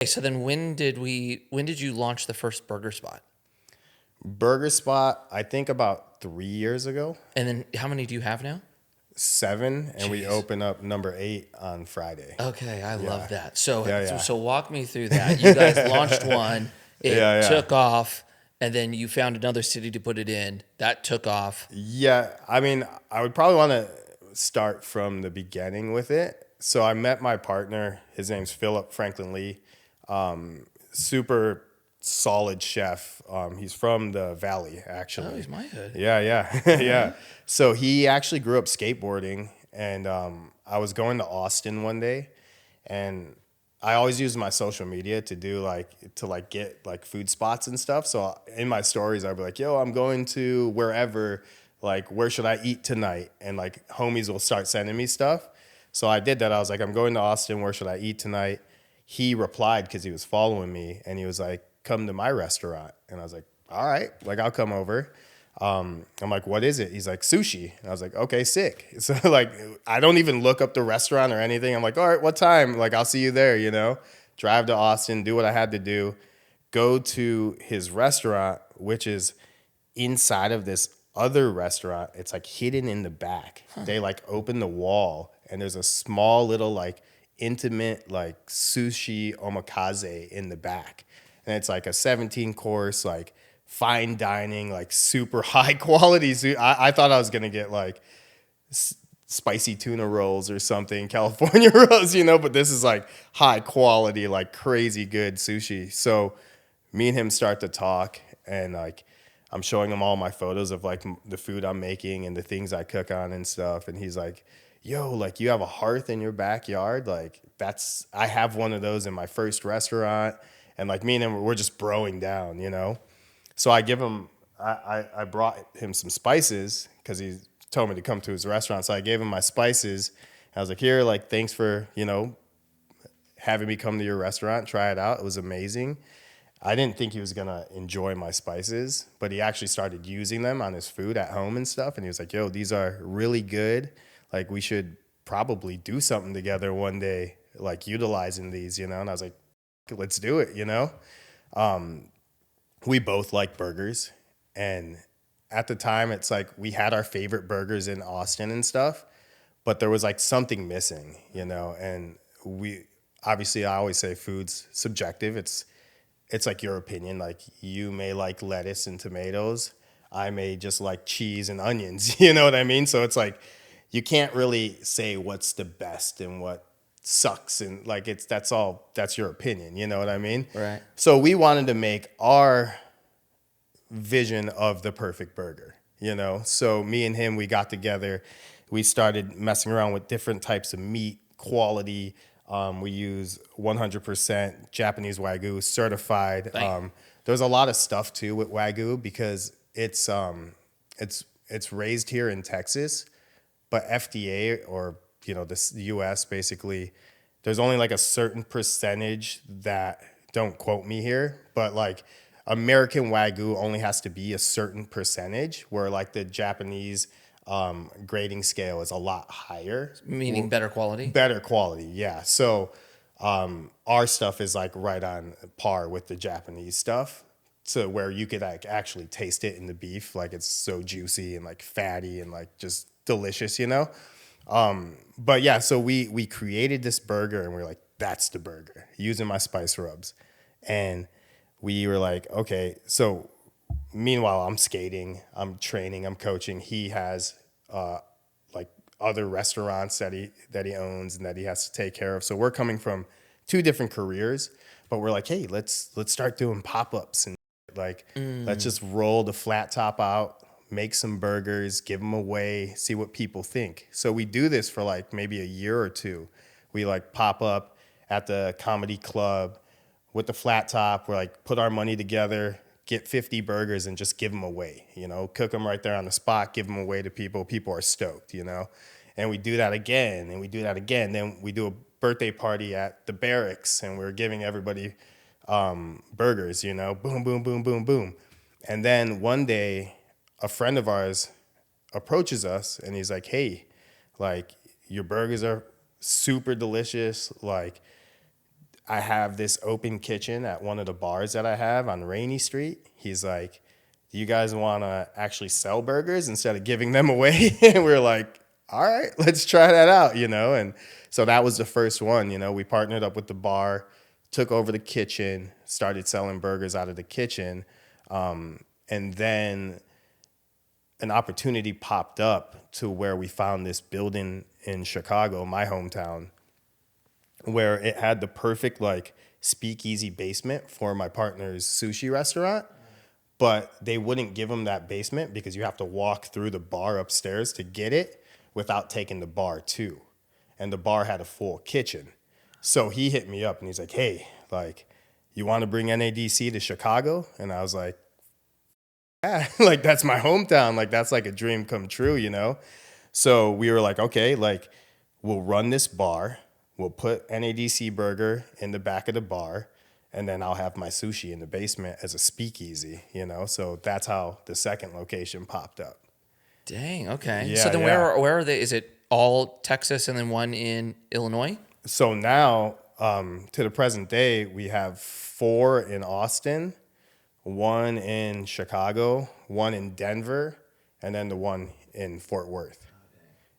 So then when did you launch the first burger spot? Burger spot, I think about 3 years ago, And then how many do you have now? 7, and we Jeez. open up number 8 on Friday. Okay, I love Yeah, that. So yeah, so yeah, so walk me through that. You guys launched one, it yeah. took off, and then you found another city to put it in. That took off. Yeah, I mean, I would probably want to start from the beginning with it. So I met my partner. His name's Philip Franklin Lee. Super solid chef. He's from the Valley, Oh, actually. he's my hood. Yeah, yeah, All yeah. right. So he actually grew up skateboarding, and I was going to Austin one day, and I always use my social media to do like get like food spots and stuff. So in my stories, I'd be like, "Yo, I'm going to wherever. Like, where should I eat tonight?" And like homies will start sending me stuff. So I did that. I was like, "I'm going to Austin. Where should I eat tonight?" He replied because he was following me, and he was like, "Come to my restaurant." And I was like, "All right, like I'll come over." I'm like, "What is it?" He's like, "Sushi." And I was like, "Okay, sick." So like, I don't even look up the restaurant or anything. I'm like, "All right, what time?" Like, I'll see you there. Drive to Austin, do what I had to do, go to his restaurant, which is inside of this other restaurant. It's like hidden in the back. They like open the wall, and there's a small little like intimate like sushi omakase in the back, and it's like a 17 course like fine dining, like super high quality. I thought I was gonna get like spicy tuna rolls or something, California rolls, but this is like high quality, like crazy good sushi. So me and him start to talk, and like I'm showing him all my photos of like the food I'm making and the things I cook on and stuff. And he's like, "Yo, like you have a hearth in your backyard? Like I have one of those in my first restaurant." And like me and him, we're just broing down. So I give him, I brought him some spices because he told me to come to his restaurant. So I gave him my spices. I was like, "Here, like, thanks for, having me come to your restaurant, try it out. It was amazing." I didn't think he was gonna enjoy my spices, but he actually started using them on his food at home and stuff. And he was like, "Yo, these are really good. Like, we should probably do something together one day, like utilizing these." And I was like, "Let's do it." We both like burgers, and at the time, it's like we had our favorite burgers in Austin and stuff, but there was like something missing. And we obviously, I always say food's subjective. It's like your opinion. Like you may like lettuce and tomatoes. I may just like cheese and onions. You know what I mean? So it's like you can't really say what's the best and what sucks, and like that's your opinion. You know what I mean? Right. So we wanted to make our vision of the perfect burger. So me and him, we got together, we started messing around with different types of meat quality. We use 100% Japanese Wagyu certified. Bang. There's a lot of stuff too with Wagyu because it's raised here in Texas, but FDA, or the US basically, there's only like a certain percentage that, don't quote me here, but like American Wagyu only has to be a certain percentage, where like the Japanese grading scale is a lot higher. Meaning better quality. Better quality, yeah. So our stuff is like right on par with the Japanese stuff, to where you could like actually taste it in the beef, like it's so juicy and like fatty and like just delicious. But yeah, so we created this burger, and we're like, that's the burger, using my spice rubs. And we were like, okay, so meanwhile I'm skating, I'm training, I'm coaching. He has like other restaurants that he owns and that he has to take care of. So we're coming from two different careers, but we're like, hey, let's start doing pop-ups, and like let's just roll the flat top out, make some burgers, give them away, see what people think. So we do this for like maybe a year or two. We like pop up at the comedy club with the flat top. We're like, put our money together, get 50 burgers, and just give them away. Cook them right there on the spot, give them away to people. People are stoked. And we do that again, and we do that again. Then we do a birthday party at the barracks, and we're giving everybody burgers. Boom, boom, boom, boom, boom. And then one day, a friend of ours approaches us, and he's like, hey, like, your burgers are super delicious. Like, I have this open kitchen at one of the bars that I have on Rainy Street. He's like, do you guys want to actually sell burgers instead of giving them away? And we're like, all right, let's try that out, And so that was the first one, We partnered up with the bar, took over the kitchen, started selling burgers out of the kitchen. And then an opportunity popped up to where we found this building in Chicago, my hometown, where it had the perfect like speakeasy basement for my partner's sushi restaurant. But they wouldn't give him that basement because you have to walk through the bar upstairs to get it without taking the bar too. And the bar had a full kitchen. So he hit me up and he's like, hey, like, you want to bring NADC to Chicago? And I was like, yeah, like that's my hometown. Like that's like a dream come true. So we were like, okay, like we'll run this bar. We'll put NADC burger in the back of the bar. And then I'll have my sushi in the basement as a speakeasy, So that's how the second location popped up. Dang. Okay. Yeah, So then yeah. where are they? Is it all Texas and then one in Illinois? So now, to the present day, we have 4 in Austin, 1 in Chicago, 1 in Denver, and then the 1 in Fort Worth.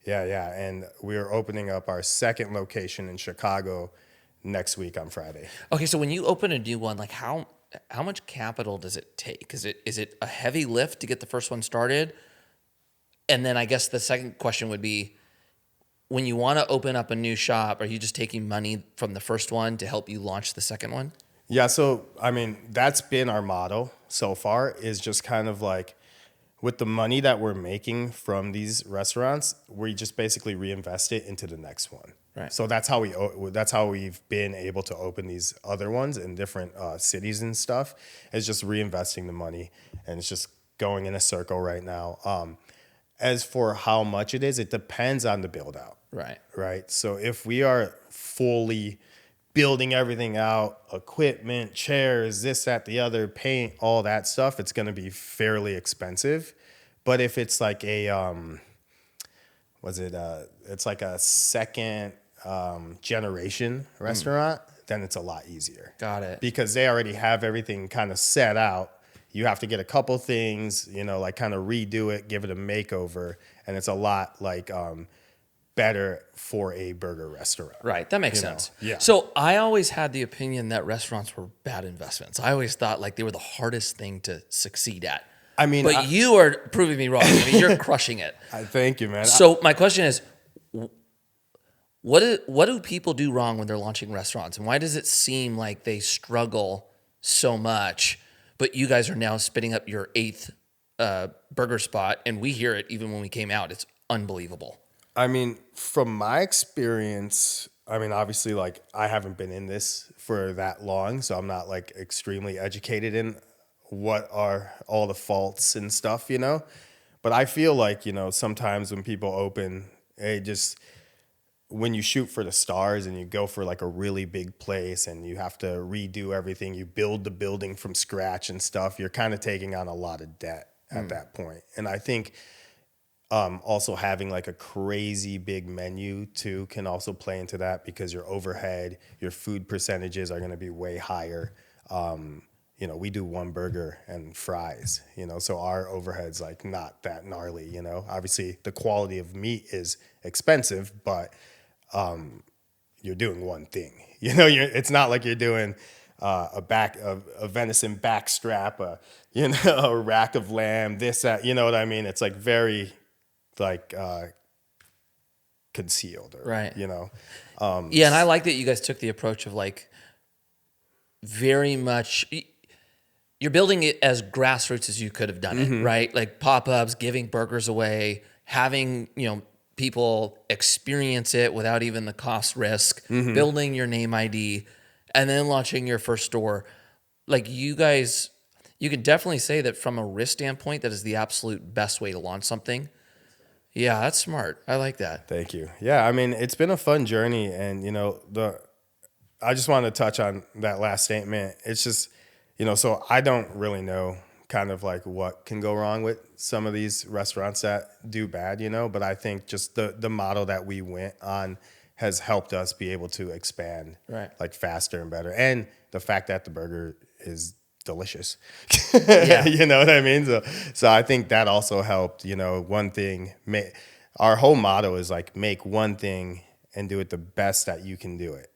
Yeah, yeah. And we're opening up our second location in Chicago next week on Friday. Okay, so when you open a new one, like how much capital does it take? Is it a heavy lift to get the first one started? And then I guess the second question would be, when you want to open up a new shop, are you just taking money from the first one to help you launch the second one? Yeah, so I mean, that's been our motto so far, is just kind of like with the money that we're making from these restaurants, we just basically reinvest it into the next one. Right. So that's how we've been able to open these other ones in different cities and stuff. It's just reinvesting the money, and it's just going in a circle right now. As for how much it is, it depends on the build out. Right. Right. So if we are fully building everything out, equipment, chairs, this, that, the other, paint, all that stuff, it's going to be fairly expensive. But if it's like it's like a second generation restaurant, then it's a lot easier. Got it. Because they already have everything kind of set out. You have to get a couple things, like kind of redo it, give it a makeover, and it's a lot like better for a burger restaurant. Right, that makes sense. Yeah. So I always had the opinion that restaurants were bad investments. I always thought like they were the hardest thing to succeed at. I mean, but you are proving me wrong. I mean, you're crushing it. Thank you, man. So my question is, what do people do wrong when they're launching restaurants, and why does it seem like they struggle so much? But you guys are now spitting up your 8th burger spot, and we hear it even when we came out. It's unbelievable. I mean, from my experience, I mean, obviously, like I haven't been in this for that long, so I'm not like extremely educated in what are all the faults and stuff, But I feel like, sometimes when people open, when you shoot for the stars and you go for like a really big place and you have to redo everything, you build the building from scratch and stuff, you're kind of taking on a lot of debt at that point. And I think also having like a crazy big menu too can also play into that, because your overhead, your food percentages are going to be way higher. We do 1 burger and fries, so our overhead's like not that gnarly, Obviously the quality of meat is expensive, but you're doing one thing, it's not like you're doing a venison backstrap, a rack of lamb, this, that, you know what I mean? It's like very like concealed, or, right. Yeah, and I like that you guys took the approach of like very much, you're building it as grassroots as you could have done it, right? Like pop-ups, giving burgers away, having, people experience it without even the cost risk, building your name ID, and then launching your first store. Like you guys, you can definitely say that from a risk standpoint, that is the absolute best way to launch something. Yeah, that's smart. I like that. Thank you. Yeah, I mean, it's been a fun journey, and I just want to touch on that last statement. It's just, so I don't really know kind of like what can go wrong with some of these restaurants that do bad, but I think just the model that we went on has helped us be able to expand Right. like faster and better. And the fact that the burger is delicious. Yeah. You know what I mean? So I think that also helped, you know, one thing, our whole motto is like make one thing and do it the best that you can do it.